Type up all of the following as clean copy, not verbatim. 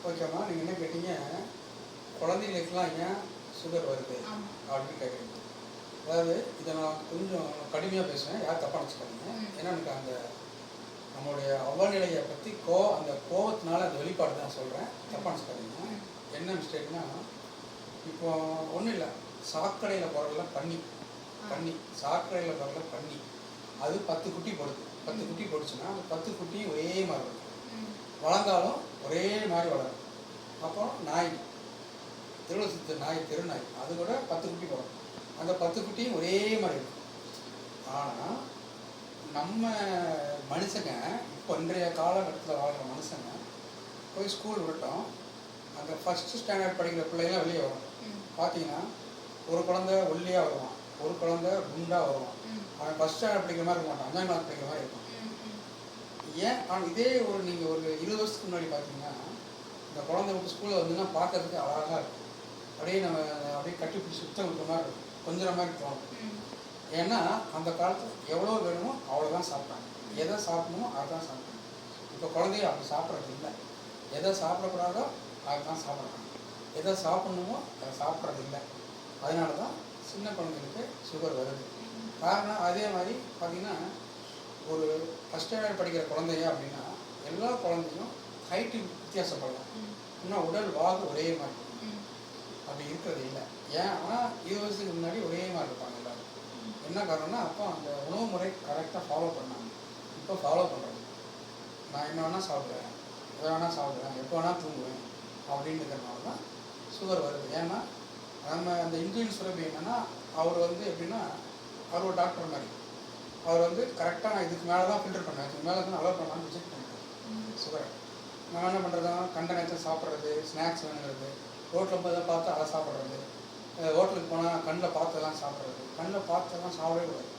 ஓகேம்மா, நீங்கள் என்ன கேட்டீங்க, குழந்தைங்களுக்கெல்லாம் ஏன் சுகர் வருது ஆமா. அப்படின்னு கேட்குறீங்க. அதாவது இதை நான் கொஞ்சம் கடுமையாக பேசுவேன், யார் தப்பாக நினச்சிக்காதீங்க. ஏன்னா எனக்கு அந்த நம்மளுடைய அவநிலையை பற்றி அந்த கோபத்தினால அந்த வெளிப்பாடு தான் சொல்கிறேன், தப்பாக நினச்சிக்காதீங்க. என்ன மிஸ்டேக்னா, இப்போ ஒன்றும் இல்லை, சாக்கடையில் போகிறல பண்ணி சாக்கடையில் போகிறல பண்ணி அது 10 குட்டி போடுது. 10 குட்டி போடுச்சுன்னா அந்த 10 குட்டியும் ஒரே மாதிரி இருக்கும், வளர்ந்தாலும் ஒரே மாதிரி வளரும். அப்புறம் நாய், தெருவில் சுற்று நாய், தெருநாய், அது கூட 10 குட்டி போடும். அந்த 10 குட்டியும் ஒரே மாதிரி இருக்கும். ஆனால் நம்ம மனுஷங்க இப்போ இன்றைய காலகட்டத்தில் வாழ்கிற மனுஷங்க போய் ஸ்கூல் விட்டோம், அந்த ஃபஸ்ட்டு ஸ்டாண்டர்ட் படிக்கிற பிள்ளைங்களாம் வெளியே வரும். பார்த்தீங்கன்னா ஒரு குழந்தை ஒல்லியாக வருவான், ஒரு குழந்தை குண்டாக வருவான். அவன் ஃபஸ்ட் ஸ்டாண்டர்ட் படிக்கிற மாதிரி இருக்க மாட்டான், 5ஆம் கிளாஸ் படிக்கிற மாதிரி இருக்கும். ஏன்? ஆனால் இதே நீங்கள் ஒரு 20 வருஷத்துக்கு முன்னாடி பார்த்தீங்கன்னா இந்த குழந்தை விட்டு ஸ்கூலில் வந்துன்னா பார்க்கறதுக்கு அழகாக இருக்கும், அப்படியே நம்ம அப்படியே கட்டி பிடிச்சி சுத்தம் விட்ட மாதிரி இருக்கும், கொஞ்சம் மாதிரி தோணும். ஏன்னா அந்த காலத்தில் எவ்வளோ வேணுமோ அவ்வளோதான் சாப்பிட்டாங்க, எதை சாப்பிடணுமோ அதுதான் சாப்பிட்டாங்க. இப்போ குழந்தைய அப்படி சாப்பிட்றது இல்லை, எதை சாப்பிடக்கூடாதோ அதுதான் சாப்பிட்றாங்க, எதை சாப்பிட்ணுமோ அதை சாப்பிட்றது இல்லை. அதனால தான் சின்ன குழந்தைங்களுக்கு சுகர் வருது. காரணம் அதே மாதிரி பார்த்திங்கன்னா ஒரு ஃபஸ்ட் ஸ்டாண்டர்ட் படிக்கிற குழந்தைங்க அப்படின்னா எல்லா குழந்தையும் ஹைட்டு வித்தியாசப்படலாம், இன்னும் உடல் வாகு ஒரே மாதிரி இருக்கும். அப்படி இருக்கிறது இல்லை. ஏன்? ஆனால் 20 வருஷத்துக்கு முன்னாடி ஒரே மாதிரி இருப்பாங்க எல்லோரும். என்ன காரணம்னா அப்போ அந்த உணவு முறை கரெக்டாக ஃபாலோ பண்ணாங்க, இப்போ ஃபாலோ பண்ணுறது. நான் என்ன வேணால் சாப்பிடுவேன், எதை வேணால் சாப்பிடுவேன், எப்போ வேணால் தூங்குவேன் அப்படின்னு இருக்கிறதுனால தான் சுகர் வருது. ஏன்னா நம்ம அந்த இன்சுலின் சுரப்பி என்னென்னா அவர் எப்படின்னா அவர் ஒரு டாக்டர் மாதிரி, அவர் கரெக்டாக நான் இதுக்கு மேலே தான் ஃபில்டர் பண்ணேன், இதுக்கு மேலே தான் அலோவ் பண்ணான்னு ரிஜெக்ட் பண்ணிட்டேன் சுகரை. நம்ம என்ன பண்ணுறதா, கண்ட நேரத்தில் சாப்பிட்றது, ஸ்நாக்ஸ் வேணுங்கிறது, ரோட்டில் போய் தான் பார்த்து அதை சாப்பிட்றது, ஹோட்டலுக்கு போனால் கண்ணில் பார்த்தெல்லாம் சாப்பிட்றது. கண்ணில் பார்த்தெல்லாம் சாப்பிடவே கூடாது,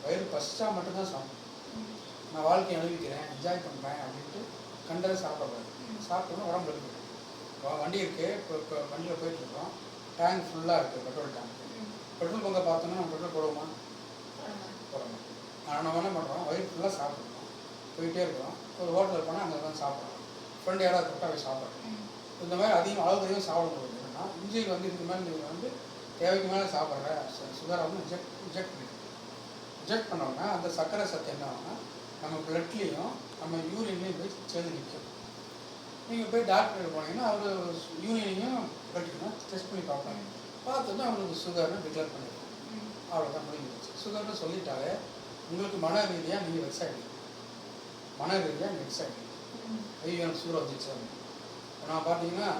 வயிறு பசிச்சா மட்டும்தான் சாப்பிடணும். நான் வாழ்க்கையை அனுபவிக்கிறேன், என்ஜாய் பண்ணுறேன் அப்படின்ட்டு கண்டதை சாப்பிடக்கூடாது. சாப்பிட்டோன்னா உடம்பு இருக்குது. இப்போ வண்டி இருக்குது, இப்போ வண்டியில் போயிட்டுருக்கோம், டேங்க் ஃபுல்லாக இருக்குது, பெட்ரோல் டேங்க். பெட்ரோல் பங்கை பார்த்தோன்னா நம்ம பெட்ரோல் போடுவோமா? போடணும். ஆனால் நம்ம என்ன பண்ணுறோம், வயிறு ஃபுல்லாக சாப்பிட்றோம், போயிட்டே இருக்கிறோம். ஒரு ஹோட்டலில் போனால் அங்கே தான் சாப்பிட்றோம், ஃப்ரெண்டு யாராவது தொட்டால் போய் சாப்பிட்றோம். இந்த மாதிரி அதிகம் அளவுக்கு அதிகம் சாப்பிடக்கூடாது. என்னன்னா இன்ஜின் இதுக்கு மேலே நீங்கள் தேவைக்கு மேலே சாப்பிட்ற சுகரை ரிஜெக்ட் பண்ணிடும். ரிஜெக்ட் பண்ணோன்னா அந்த சர்க்கரை சத்து என்ன ஆகும்னா நம்ம பிளட்லேயும் நம்ம யூரின்லேயும் போய் சேர்ந்து நிற்கும். நீங்கள் போய் டாக்டர் போனீங்கன்னா அவர் யூரினையும் பிளட்லையும் டெஸ்ட் பண்ணி பார்ப்பாங்க. பார்த்தோன்னா அவங்களுக்கு சுகர்னு டிக்ளேர் பண்ணிடுவோம். அவ்வளோதான், முடிஞ்சிருச்சு. சுகர்னு சொல்லிட்டாலே உங்களுக்கு மன ரீதியாக நீங்கள் வெக்ஸ் ஆகிடுங்க, மன ரீதியாக நீங்கள் வெக்ஸ் ஆகிடுங்க. ஐயோ எனக்கு சுகர் வந்துச்சு. நான் பார்த்தீங்கன்னா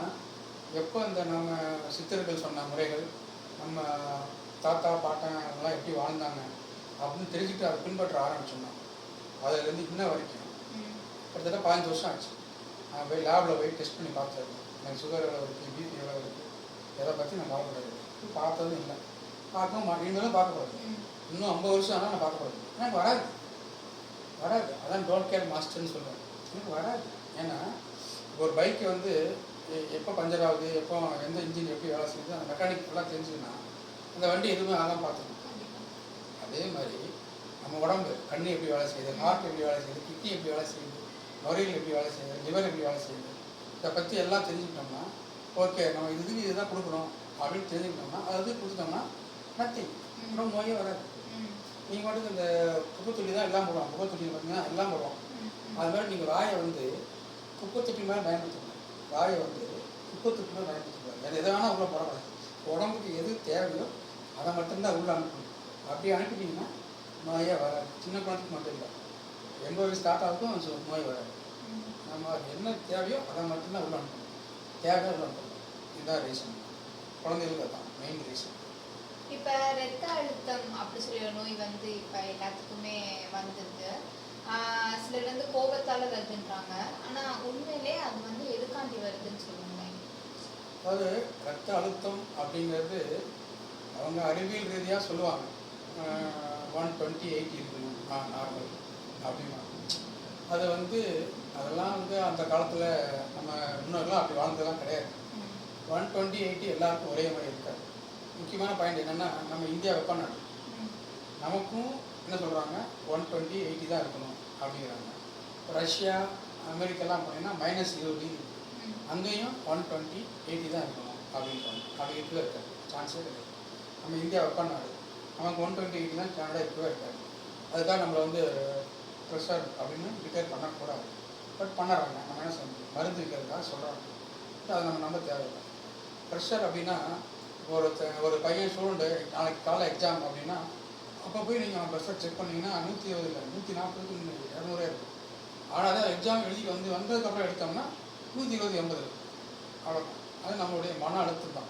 எப்போ இந்த நம்ம சித்தர்கள் சொன்ன முறைகள், நம்ம தாத்தா பாட்டன் அவங்களாம் எப்படி வாழ்ந்தாங்க அப்படின்னு தெரிஞ்சுட்டு அதை பின்பற்ற ஆரம்பிச்சோம்னா அதுலேருந்து இன்ன வரைக்கும் கிட்டத்தட்ட 15 வருஷம் ஆச்சு. நான் போய் லேபில் போய் டெஸ்ட் பண்ணி பார்த்துருக்கேன், எனக்கு சுகர் எவ்வளோ இருக்குது, பிபி எவ்வளோ இருக்குது, எதை பற்றி நான் கவலைப்படாது. பார்த்ததும் இல்லை, பார்க்கவும் மாட்டேன், இனிமேலும் பார்க்கக்கூடாது. இன்னும் 50 வருஷம் ஆனால் நான் பார்க்கக்கூடாது. எனக்கு வராது. அதான் டோன்ட் கேர் மாஸ்டர்னு சொல்லுவேன். எனக்கு வராது. ஏன்னா ஒரு பைக்கை எப்போ பஞ்சர் ஆகுது, எப்போ எந்த இன்ஜின் எப்படி வேலை செய்யுது, அந்த மெக்கானிக் ஃபுல்லாக தெரிஞ்சுன்னா அந்த வண்டி எதுவுமே ஆகாமல் பார்த்துக்கணும். அதே மாதிரி நம்ம உடம்பு, கண்ணு எப்படி வேலை செய்யுது, ஹார்ட் எப்படி வேலை செய்யுது, கிட்னி எப்படி வேலை செய்யுது, நுரையீரல் எப்படி வேலை செய்யுது, லிவர் எப்படி வேலை செய்யுது, இதை பற்றி எல்லாம் தெரிஞ்சுக்கிட்டோம்னா ஓகே, நம்ம இதுதான் கொடுக்கணும் அப்படின்னு தெரிஞ்சுக்கிட்டோம்னா அது கொடுத்தோம்னா நத்திங், அப்புறம் நோயே வராது. நீங்கள் மட்டும் இந்த குப்பைத்தொட்டி தான் எல்லாம் போடுவோம், குப்பைத்தொட்டி பார்த்தீங்கன்னா எல்லாம் போடுவோம். அது மாதிரி நீங்கள் வாயை குப்பைத்தொட்டி மேலே பயன்படுத்தணும், வாயை குப்பைத்தொட்டி மேலே பயன்படுத்தக்கூடாது. வேறு எதை வேணால் உள்ளே போடக்கூடாது. உடம்புக்கு எது தேவையோ அதை மட்டும்தான் உள்ளே அனுப்பணும். அப்படி அனுப்பிட்டீங்கன்னா நோயே வராது. சின்ன குழந்தைக்கு மட்டும் இல்லை, 80 வயசு தாத்தாவுக்கும் நோய் வராது. நம்ம என்ன தேவையோ அதை மட்டும்தான் உள்ள அனுப்பணும், தேவையாக உள்ள அனுப்பணும். இதுதான் ரீசன், குழந்தைகளுக்கு தான் மெயின் ரீசன். இப்போ ரத்த அழுத்தம் அப்படி சொல்லி ஒரு நோய் இப்போ எல்லாத்துக்குமே வந்துருக்கு. சிலர் கோபத்தால் வருதுன்றாங்க, ஆனால் உண்மையிலே அது எதுக்காண்டி வருதுன்னு சொல்லுவாங்க. அதாவது ரத்த அழுத்தம் அப்படிங்கிறது அவங்க அறிவியல் ரீதியாக சொல்லுவாங்க, 120/80 இருக்கணும் நார்மல் அப்படின்னா. அது அதெல்லாம் அந்த காலத்தில் நம்ம முன்னோர்கள்லாம் அப்படி வாழ்ந்ததெல்லாம் கிடையாது. 120/80 எல்லாருக்கும் ஒரே மாதிரி இருக்காது. முக்கியமான பாயிண்ட் என்னென்னா, நம்ம இந்தியா வெப்பநாடு, நமக்கும் என்ன சொல்கிறாங்க 120/80 தான் இருக்கணும் அப்படிங்கிறாங்க. ரஷ்யா அமெரிக்காலாம் போனீங்கன்னா -20 டிகிரி அங்கேயும் 120/80 தான் இருக்கணும் அப்படின்றாங்க. அப்படி இருக்கவே இருக்காது, சான்ஸே கிடையாது. நம்ம இந்தியா வெப்பன் நாடு, நமக்கு 120/80 தான் கனடா இருக்கவே இருக்காது. அதுக்காக நம்மளை வந்து ப்ரெஷர் அப்படின்னு டிக்ளேர் பண்ணக்கூடாது. பட் பண்ணுறாங்க. நம்ம என்ன சொல்ல முடியும், மருந்து வைக்கிறதுக்காக சொல்கிறாங்க. அதை நம்ம நம்ப தேவையில்லை. ப்ரெஷர் அப்படின்னா ஒரு பையன் ஸ்டூடெண்ட்டு நாளைக்கு காலை எக்ஸாம் அப்படின்னா அப்போ போய் நீங்கள் ப்ரெஷர் செக் பண்ணிங்கன்னா 120 இல்லை 140க்கு 200 இருக்கும். ஆனால் அதான் எக்ஸாம் எழுதி வந்ததுக்கப்புறம் எடுத்தோம்னா 120 80 இருக்கும். அவ்வளோதான். அது நம்மளுடைய மன அழுத்தம் தான்.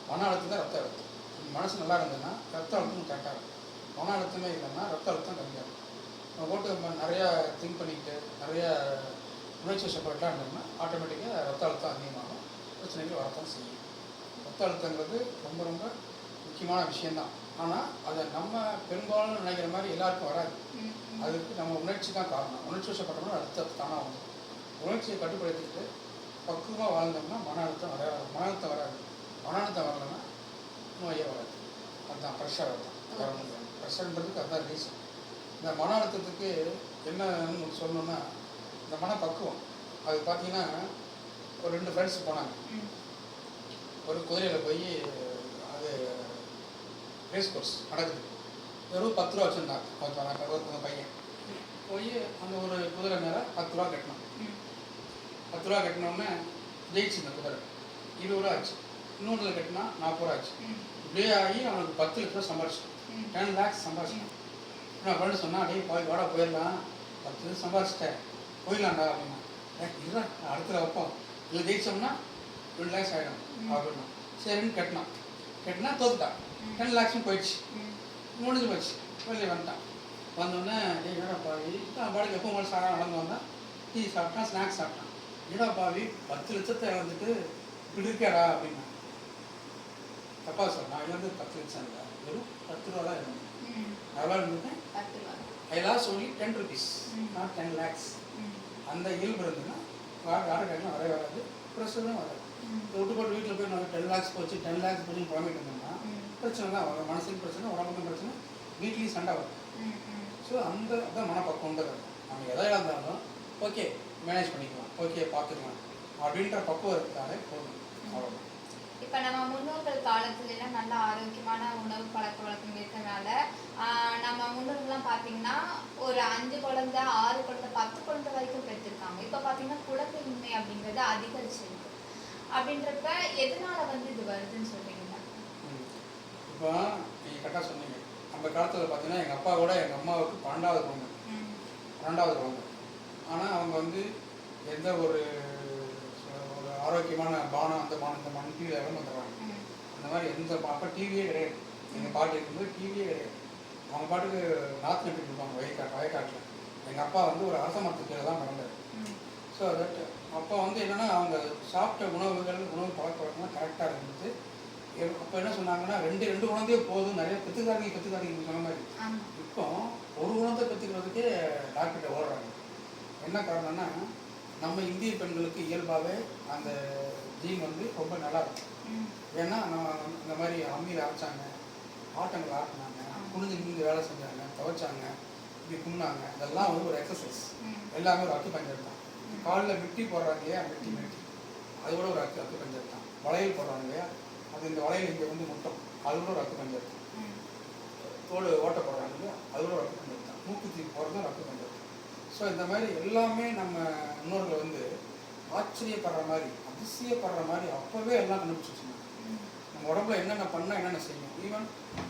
மன அழுத்தம் தான் ரத்த அழுத்தம். மனசு நல்லா இருந்ததுன்னா ரத்த அழுத்தம் கரெக்டாக இருக்கும். மன அழுத்தமே இல்லைன்னா ரத்த அழுத்தம் கம்மியாக இருக்கும். நம்ம போட்டு நிறையா திங்க் பண்ணிக்கிட்டு நிறையா உணர்ச்சி வசப்பட்டாக இருந்தோம்னா ஆட்டோமேட்டிக்காக ரத்த அழுத்தம் அதிகமாகும், பிரச்சனைகள் வரத்தான் செய்யும். ரத்த அழுத்தங்கிறது ரொம்ப ரொம்ப முக்கியமான விஷயந்தான். ஆனால் அதை நம்ம பெரும்பாலும் நினைக்கிற மாதிரி எல்லாருக்கும் வராது. அதுக்கு நம்ம உணர்ச்சி தான் காரணம். உணர்ச்சி வசப்பட்டோம்னா ரத்தம் தானாக வந்து உணர்ச்சியை கட்டுப்படுத்திட்டு பக்குவமாக வாழ்ந்தோம்னா மன அழுத்தம் வராது. மன அழுத்தம் வராது. மன அழுத்தம் வரலைன்னா நோயே வராது. அதுதான் ப்ரெஷர். அதுதான் ப்ரெஷர்ன்றதுக்கு அதுதான் ரீசன். இந்த மன அழுத்தத்துக்கு என்னன்னு சொல்லணும்னா இந்த மனப்பக்குவம். அது பார்த்தீங்கன்னா ஒரு 2 ஃப்ரெண்ட்ஸ் போனாங்க. ஒரு குதிரையில் போய் அது ரேஸ் கோர்ஸ் நடக்குது. வெறும் 10 ரூபா வச்சுருந்தாங்க ஒரு பையன். போய் அந்த ஒரு குதிரை மேலே 10 ரூபா கட்டினான். 10 ரூபா கட்டினோடனே ஜெயிச்சு இந்த குதிரை 20 ரூபா ஆச்சு. இன்னொன்றில் கட்டினா 40 ரூபா ஆச்சு. இப்படியே ஆகி அவனுக்கு 10 லட்ச ரூபா சம்பாரிச்சிட்டான். 10 lakhs சம்பாரிச்சிட்டான். நான் ஃப்ரெண்டு சொன்னால் அப்படியே வாடா போயிடலாம், 10 லட்சம் சம்பாரிச்சிட்டேன், போயிடலாம்டா அப்படின்னா. இல்லை அடுத்த வைப்போம், இல்லை ஜெயிச்சோம்னா 2 lakhs ஆகிடும் அப்படின்னா. சரின்னு கட்டினா தோத்துட்டான். 10 lakhs போயிடுச்சு, முடிஞ்சு போச்சு. வெளியே வந்துட்டான். வந்தோடனே என்னடா பாவி, நான் பாடிக்கு எப்போ போல சாராக நடந்து வந்தான். டீ சாப்பிட்டான், ஸ்நாக்ஸ் சாப்பிட்டான். என்னடா பாவி 10 லட்சத்தை இழந்துட்டு இப்படி இருக்காரா அப்படின்னா. தப்பா சார், நான் இழந்து 10 லட்சம் இல்லை, வெறும் 10 ரூபா தான் இருந்தேன். எவ்வளோ இருந்துட்டேன்? ஐ loss only 10 rupees, not 10 lakhs. அந்த இயல்பு இருந்ததுன்னா யாரும் கேட்கலாம் வரவே வராது, ப்ரெஷரும் வராது. விட்டு போட்டு வீட்டில் போய் நம்ம 10 lakhs போச்சு 10 lakhs போச்சு புலம்பிட்டு இருந்தோம்னா பிரச்சனை தான் வரும். மனசுக்கு பிரச்சனை, உடம்புக்கும் பிரச்சனை, வீட்லேயும் சண்டை வரும். ஸோ அதான் மனப்பக்குவன்றது. நம்ம எதை இழந்தாலும் ஓகே மேனேஜ் பண்ணிக்கலாம், ஓகே பார்த்துக்கலாம் அப்படின்ற பக்குவம் இருந்தாலே போதும். அவ்வளோதான். இப்போ நம்ம முன்னோர்கள் காலத்துலலாம் நல்ல ஆரோக்கியமான உணவு பழக்க வழக்கம் இருக்கிறனால நம்ம முன்னோர்கள்லாம் பார்த்தீங்கன்னா ஒரு 5 குழந்தை 6 குழந்தை 10 குழந்தை வரைக்கும் பெற்றிருக்காங்க. இப்போ பார்த்தீங்கன்னா குழந்தையின்மை அப்படிங்கிறது அதிகரிச்சிருக்கு. அப்படின்றப்ப எதனால இது வருதுன்னு சொல்றீங்களா? இப்போ நீங்கள் கரெக்டாக சொன்னீங்க. அந்த காலத்தில் பார்த்தீங்கன்னா எங்கள் அப்பா கூட எங்கள் அம்மாவுக்கு 12வது குழந்தை. ஆனால் அவங்க எந்த ஒரு ஆரோக்கியமான பானம் அந்த பானம் டிவியில் இடம் வந்துடுறாங்க. அந்த மாதிரி அப்போ டிவியே கிடையாது. எங்கள் பாட்டு இருக்கும்போது டிவியே கிடையாது. அவங்க பாட்டுக்கு நாற்று நட்டு கொடுப்பாங்க வயக்காட்டில். எங்கள் அப்பா ஒரு அரச மரத்து கீழே தான் பிறந்தார். ஸோ தட் அப்போ என்னென்னா அவங்க சாப்பிட்ட உணவு பழக்க வழக்கம்லாம் கரெக்டாக இருந்துச்சு. அப்போ என்ன சொன்னாங்கன்னா 2 குழந்தையே போதும், நிறைய பெற்றுக்காதீங்க சொன்ன மாதிரி. இப்போ ஒரு குழந்தை பெற்றுக்கிறதுக்கே டாக்டர்கிட்ட ஓடுறாங்க. என்ன காரணம்னா நம்ம இந்திய பெண்களுக்கு இயல்பாகவே அந்த ஜீன் ரொம்ப நல்லா இருக்கும். ஏன்னா நம்ம இந்த மாதிரி அம்மியில் அரைச்சாங்க, ஆட்டங்கள் ஆட்டினாங்க, குனிஞ்சு வேலை செஞ்சாங்க, துவைச்சாங்க, இப்படி குன்னாங்க. இதெல்லாம் ஒரு எக்ஸசைஸ். எல்லாமே ஒரு அக்கு பஞ்சர் தான். காலில் வெட்டி போடுறாங்க இல்லையா, வெட்டி அது கூட ஒரு அக்கு பஞ்சர் தான். வளையல் போடுறாங்க இல்லையா, அது இந்த வளையல் இங்கே முட்டம், அது கூட ஒரு அக்கு பஞ்சர் தான். தோடு ஓட்ட போடுறாங்க இல்லையா, அது கூட ஒரு அக்கு பஞ்சர் தான். மூக்குத்தி போடுறதும் ஒரு அக்கு பஞ்சர் தான். ஸோ இந்த மாதிரி எல்லாமே நம்ம முன்னோர்கள் ஆச்சரியப்படுற மாதிரி அதிசயப்படுற மாதிரி அப்போவே எல்லாம் கண்டுபிடிச்சிருச்சுங்க. நம்ம உடம்புல என்னென்ன பண்ணால் என்னென்ன செய்யும். ஈவன்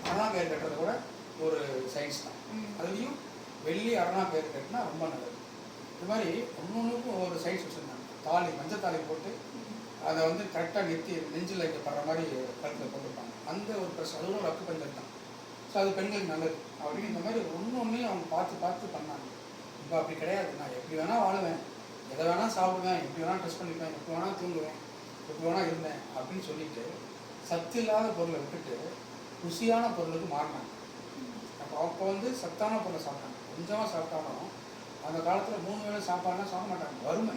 அரணா கயிறு கட்டுறது கூட ஒரு சயின்ஸ் தான். அதுலேயும் வெள்ளி அரணா கயிறு கட்டினா ரொம்ப நல்லது. இது மாதிரி ஒன்றுக்கும் ஒரு சயின்ஸ் வச்சுருந்தாங்க. தாலி மஞ்சள் தாலி போட்டு அதை கரெக்டாக நெஞ்சில் வைக்கப்படுற மாதிரி கழுத்தில் போட்டுருப்பாங்க. அந்த ஒரு பிரச்சனை அதுவும் ஒரு அக்கு பஞ்சர் தான். ஸோ அது பெண்களுக்கு நல்லது அப்படின்னு இந்த மாதிரி ஒன்றையும் அவங்க பார்த்து பண்ணாங்க. இப்போ அப்படி கிடையாது. நான் எப்படி வேணால் வாழுவேன், எதை வேணால் சாப்பிடுவேன், எப்படி வேணால் ட்ரெஸ் பண்ணிப்பேன், எப்படி வேணால் தூங்குவேன், எப்படி வேணால் இருந்தேன் அப்படின்னு சொல்லிட்டு சத்து இல்லாத பொருளை விட்டுட்டு ருசியான பொருளுக்கு மாறினாங்க. அப்போ சத்தான பொருளை சாப்பிட்டாங்க. கொஞ்சமாக சாப்பிட்டாலும் அந்த காலத்தில் 3 வேளை சாப்பாடுலாம் சாப்பிட மாட்டாங்க. வறுமை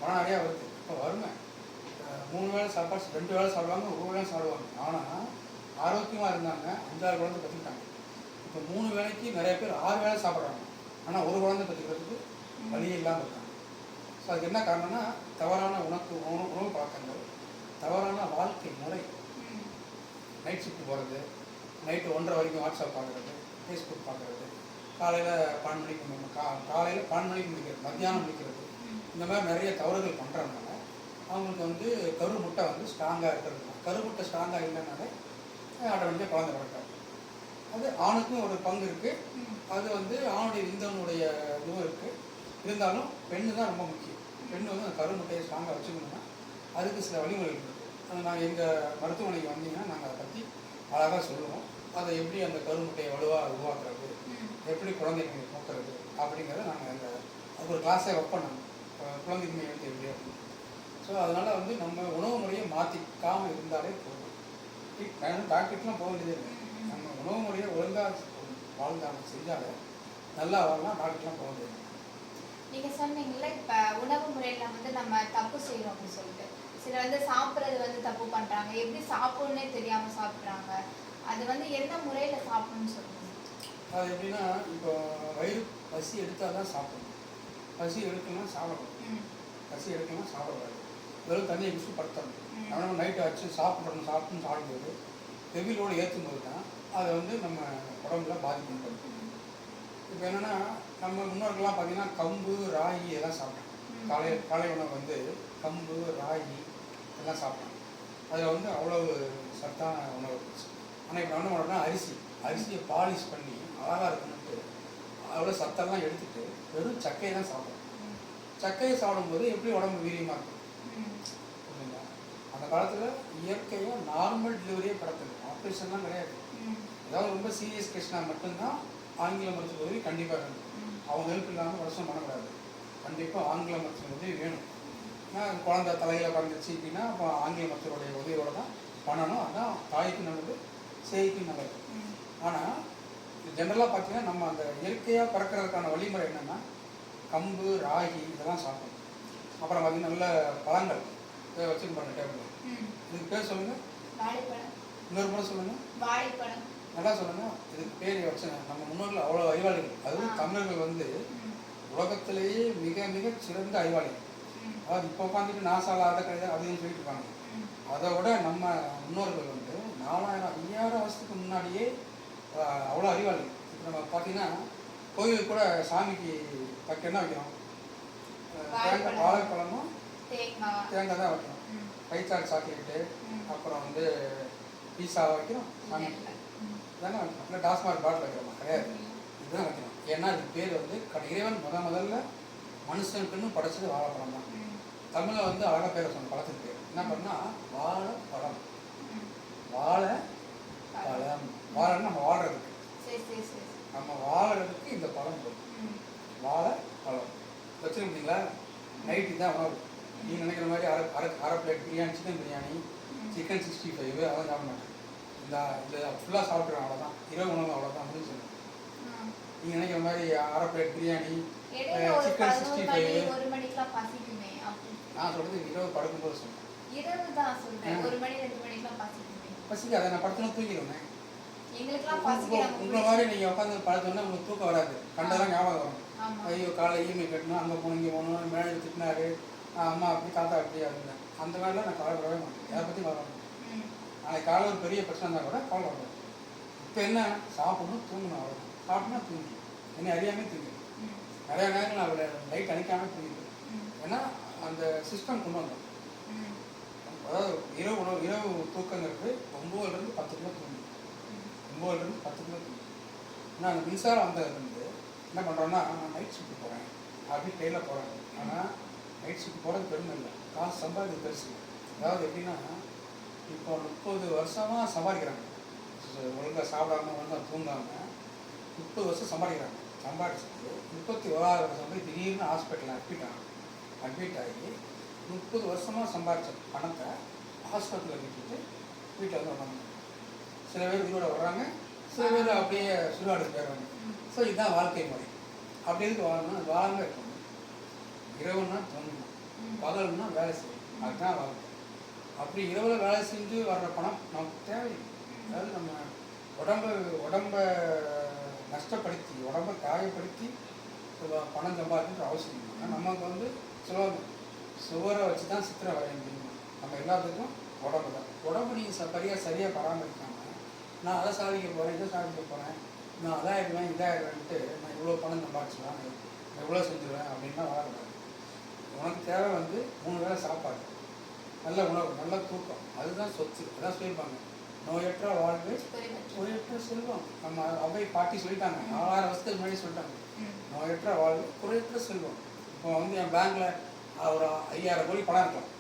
பணம் நிறையா வருது. இப்போ வறுமை 3 வேளை சாப்பாடு 2 வேளை சாப்பிடுவாங்க, 1 வேளை சாப்பிடுவாங்க. ஆனால் ஆரோக்கியமாக இருந்தாங்க. 5-6 குழந்தை கற்றுக்கிட்டாங்க. இப்போ 3 வேளைக்கு நிறைய பேர் 6 வேளை சாப்பிட்றாங்க. ஆனால் 1 குழந்தை கற்றுக்கிறதுக்கு வழியே இல்லாமல் இருக்காங்க. ஸோ அதுக்கு என்ன காரணம்னா தவறான உணவு பழக்கங்கள், தவறான வாழ்க்கை முறை. ம். நைட் ஷிஃப்ட் போகிறது, நைட்டு 1:30 வரைக்கும் வாட்ஸ்அப் பார்க்குறது, ஃபேஸ்புக் பார்க்குறது, காலையில் 12 மணிக்கு காலையில் 12 மணிக்கு முடிக்கிறது, மத்தியானம் முடிக்கிறது, இந்த மாதிரி நிறைய தவறுகள் பண்ணுறதுனால அவங்களுக்கு வந்து கருமுட்டை வந்து ஸ்ட்ராங்காக இருக்கிறது. கருமுட்டை ஸ்ட்ராங்காக இல்லைனாலே ஆட்டோமேட்டிக்காக குழந்தை பிறக்காது. அது ஆணுக்கும் ஒரு பங்கு இருக்குது. ம். அது வந்து ஆணுடைய விந்தவனுடைய இதுவும் இருக்குது. இருந்தாலும் பெண்ணு தான் ரொம்ப முக்கியம். பெண் வந்து அந்த கருமுட்டையை ஸ்ட்ராங்காக வச்சுக்கணும்னா அதுக்கு சில வழிமுறைகள் இருக்குது. அது நாங்கள் எங்கள் மருத்துவமனைக்கு வந்தீங்கன்னா நாங்கள் அதை பற்றி அழகாக சொல்லுவோம். அதை எப்படி அந்த கருமுட்டையை வலுவாக உருவாக்குறது, எப்படி குழந்தைகளை போக்குறது அப்படிங்கிறத நாங்கள் அந்த அது ஒரு கிளாஸே வைப்போம். நாங்கள் குழந்தைமை வந்து எப்படி அப்படின்னு. ஸோ அதனால் வந்து நம்ம உணவு முறையை மாற்றிக்காமல் இருந்தாலே போதும். டாக்டருக்குலாம் போக வேண்டியது இல்லை. நம்ம உணவு முறையை ஒழுங்காக வாழ்ந்தாங்க செஞ்சாலே நல்லா வரலாம். டாக்டர்லாம் போக வேண்டியது. நீங்க சொன்னீங்கல்ல இப்ப உணவு முறையில வந்து நம்ம தப்பு செய்யறோம் அப்படின்னு சொல்லிட்டு, சிலர் வந்து சாப்பிட்றது வந்து தப்பு பண்றாங்க, எப்படி சாப்பிடணுன்னே தெரியாம சாப்பிட்றாங்க. அது வந்து எந்த முறையில சாப்பிடணும்னு சொல்லுங்க. அது எப்படின்னா, இப்போ வயிறு பசி எடுத்தால் தான் சாப்பிடணும். பசி எடுக்கலாம் சாப்பிடணும். பசி எடுக்கலாம் சாப்பிடக்கூடாது. வெறும் தண்ணியை குடிச்சு படுத்தணும். அவனை நைட்டு ஆச்சு சாப்பிடணும்னு சாப்பிடும்போது வெவிலோடு ஏற்றும் போது தான் அதை வந்து நம்ம உடம்புல பாதிப்பு. இப்போ என்னென்னா, நம்ம முன்னோர்கள்லாம் பார்த்தீங்கன்னா கம்பு, ராகி எல்லாம் சாப்பிட்டாங்க. காலை உணவு வந்து கம்பு, ராகி எல்லாம் சாப்பிட்டாங்க. அதில் வந்து அவ்வளோ சத்தான உணவு இருந்துச்சு. ஆனால் இப்போ என்ன பண்ணோம்னா அரிசியை பாலிஷ் பண்ணி அழகாக இருக்கணும்ட்டு அவ்வளோ சத்தெல்லாம் எடுத்துகிட்டு வெறும் சக்கையை தான் சாப்பிடும். சக்கையை சாப்பிடும்போது எப்படி உடம்பு வீரியமாக இருக்கும். புரியுங்களா? அந்த காலத்தில் இயற்கையாக நார்மல் டெலிவரியே கிடக்குது. ஆப்ரேஷன்லாம் கிடையாது. ஏதாவது ரொம்ப சீரியஸ் கேஸ்னால் மட்டும்தான் ஆங்கில மருத்துவ உதவி கண்டிப்பாக வேணும். அவங்க ஹெல்ப் இல்லாமல் வருஷம் பண்ணக்கூடாது. கண்டிப்பாக ஆங்கில மருத்துவ உதவி வேணும். ஏன்னா குழந்தை தலையில் பிறந்துச்சு அப்படின்னா அப்போ ஆங்கில மருத்துவருடைய உதவியோடு தான் பண்ணணும். அதுதான் தாய்க்கு நல்லது, சேய்க்கு நல்லது. ஆனால் ஜென்ரலாக பார்த்தீங்கன்னா நம்ம அந்த இயற்கையாக பிறக்கிறதுக்கான வழிமுறை என்னென்னா கம்பு, ராகி இதெல்லாம் சாப்பிடணும். அப்புறம் பார்த்தீங்கன்னா நல்ல பழங்கள் இதை வச்சுக்க பண்ண டேபிள். இதுக்கு பேர் சொல்லுங்கள். இன்னொரு முறை சொல்லுங்கள். நல்லா சொல்லுங்கள். இதுக்கு பேர் வச்சுங்க. நம்ம முன்னோர்கள் அவ்வளோ அறிவாளிகள். அதுவும் தமிழர்கள் வந்து உலகத்திலேயே மிக மிக சிறந்த அறிவாளிகள். அதாவது இப்போ உட்காந்துட்டு நாசாவில் அதை கிடையாது அப்படின்னு சொல்லிட்டு இருக்காங்க. அதை விட நம்ம முன்னோர்கள் வந்து 4000 5000 வருஷத்துக்கு முன்னாடியே அவ்வளோ அறிவாளி. இப்போ நம்ம பார்த்தீங்கன்னா கோயிலுக்கு கூட சாமிக்கு வைக்க என்ன வைக்கிறோம்? வாழைப்பழமும் தேங்காய் தான் வைக்கிறோம். கைச்சால் சாக்லேட்டு, அப்புறம் வந்து பீஸா வைக்கிறோம் சாமிக்கு தானே வைக்கிறோம். இல்லை டாஸ்மாக் பாட்டில் வைக்கிறோமா? கிடையாது. இதுதான் வைக்கிறோம். ஏன்னா இதுக்கு பேர் வந்து இறைவன் முதல்ல மனுஷனுக்குன்னு படைச்சது வாழைப்பழம் தான். தமிழில் வந்து அழகாக பேர் சொன்ன பழத்துக்கு பேர் என்ன பண்ணால் வாழைப்பழம். வாழைப்பழம் வாழைன்னு நம்ம வாழ்கிறதுக்கு, நம்ம வாழறதுக்கு இந்த பழம் போடும். வாழைப்பழம் வச்சுருந்தீங்களா? நைட்டு தான் உணவு. நீங்கள் நினைக்கிற மாதிரி அரை plate biryani, chicken biryani, chicken 65 அதெல்லாம் சாப்பிட மாட்டேன். இந்த ஃபுல்லாக சாப்பிட்றேன். அவ்வளோதான் இரவு உணவு, அவ்வளோதான் முடிஞ்சு. நீங்கள் நினைக்கிற மாதிரி அரை பிளேட் பிரியாணி, சிக்கன் 65 நான் சொல்கிறது இரவு படுக்கும்போது சொல்கிறேன். பசிக்கு அதை நான் படுத்தணும் தூங்கிடுவேன். உங்களை மாதிரி நீங்கள் உட்காந்து படுத்தோன்னா உங்களுக்கு தூக்கம் வராது. கண்டதெல்லாம் ஞாபகம் வரும். ஐயோ காலை இமெயில் கட்டணும், அங்கே போகணும், இங்கே போகணும், மேலே திட்டினாரு, அம்மா அப்படி தாத்தா அப்படி அப்படின்னு. அந்த மாதிரிலாம் நான் கவலைப்படவே மாட்டேன். எதை பற்றி கவலை மாட்டேன். நாளைக்கு காலை ஒரு பெரிய பிரச்சனை இருந்தால் கூட கவலைப்படும். இப்போ என்ன சாப்பிடணும், தூங்கணும், அவ்வளோ சாப்பிட்னா தூங்கி என்னை அறியாமே தூங்கிடும். நிறையா நேரங்கள் நான் அவளை லைட் அணைக்காமல் தூங்கிடுவேன். ஏன்னா அந்த சிஸ்டம் கொண்டு வந்தோம். அதாவது இரவு தூக்கங்கிறது 9லேருந்து 10 கிலோ தூங்கணும். 9லேருந்து 10 கிலோ தூங்கணும். ஆனால் அந்த மின்சாரம் வந்ததுலேருந்து என்ன பண்ணுறோன்னா, நான் நைட் ஷிஃப்ட் போகிறேன் அப்படி ட்ரெயினில் போகிறேன். ஆனால் நைட் ஷிஃப்ட் போகிறது பெருமை இல்லை, காசு சம்பாதிக்கிறது பெருசு. அதாவது எப்படின்னா, இப்போ 30 வருஷமாக சம்பாதிக்கிறாங்க. ஒழுங்காக சாப்பிடாம ஒழுங்காக தூங்காமல் 30 வருஷம் சம்பாதிக்கிறாங்க. சம்பாதிச்சுட்டு 31வது வருஷம் போய் திடீர்னு ஹாஸ்பிட்டலில் அட்மிட் ஆகி 30 வருஷமாக சம்பாதிச்ச பணத்தை ஹாஸ்பிட்டலில் விட்டுட்டு வீட்டில் வந்து வராங்க. சில பேர் உயிரோட வர்றாங்க, சில பேர் அப்படியே சுடுகாடுக்கு போயிடுறாங்க. ஸோ இதுதான் வாழ்க்கை முறை. அப்படி இருக்கு வாழணும். வாழாமல் இருக்கணும். இரவுன்னா தூங்கணும், பகல்னா வேலை செய்யணும். அதுதான் வாழ்க்கை. அப்படி இரவில் வேலை செஞ்சு வர்ற பணம் நமக்கு தேவையில்லை. அதாவது நம்ம உடம்பை நஷ்டப்படுத்தி, உடம்பை காயப்படுத்தி பணம் சம்பாதிக்கிற அவசியம் இல்லை. நமக்கு வந்து சொல்லுவாங்க, சுவரை வச்சு தான் சித்திரை வரைய முடியும். நம்ம எல்லாத்துக்கும் உடம்பு தான். உடம்பு நீங்கள் சரியாக பராமரிக்காமல் நான் அதை சாதிக்க போகிறேன், இதை சாதிக்க போகிறேன், நான் அதாயிடுவேன் இதாயிடுவேன்ட்டு நான் இவ்வளோ பணம் சம்பாதிச்சுவேன், நான் இவ்வளோ செஞ்சுருவேன் அப்படின்லாம் வளரக்கூடாது. உனக்கு தேவை வந்து 3 வேளை சாப்பாடு, நல்ல உணவு, நல்ல தூக்கம், அதுதான் சொத்து. அதான் சொல்லியிருப்பாங்க, நோயற்ற வாழ்வு குறையற்ற செல்வம். நம்ம அவை பாட்டி சொல்லிட்டாங்க, 4000 வருஷத்துக்கு முன்னாடி சொல்லிட்டாங்க, நோயற்ற வாழ்வு குறையற்ற செல்வம். இப்போ வந்து என் பேங்க்கில் ஒரு 5000 கோடி பணம் இருக்கலாம்.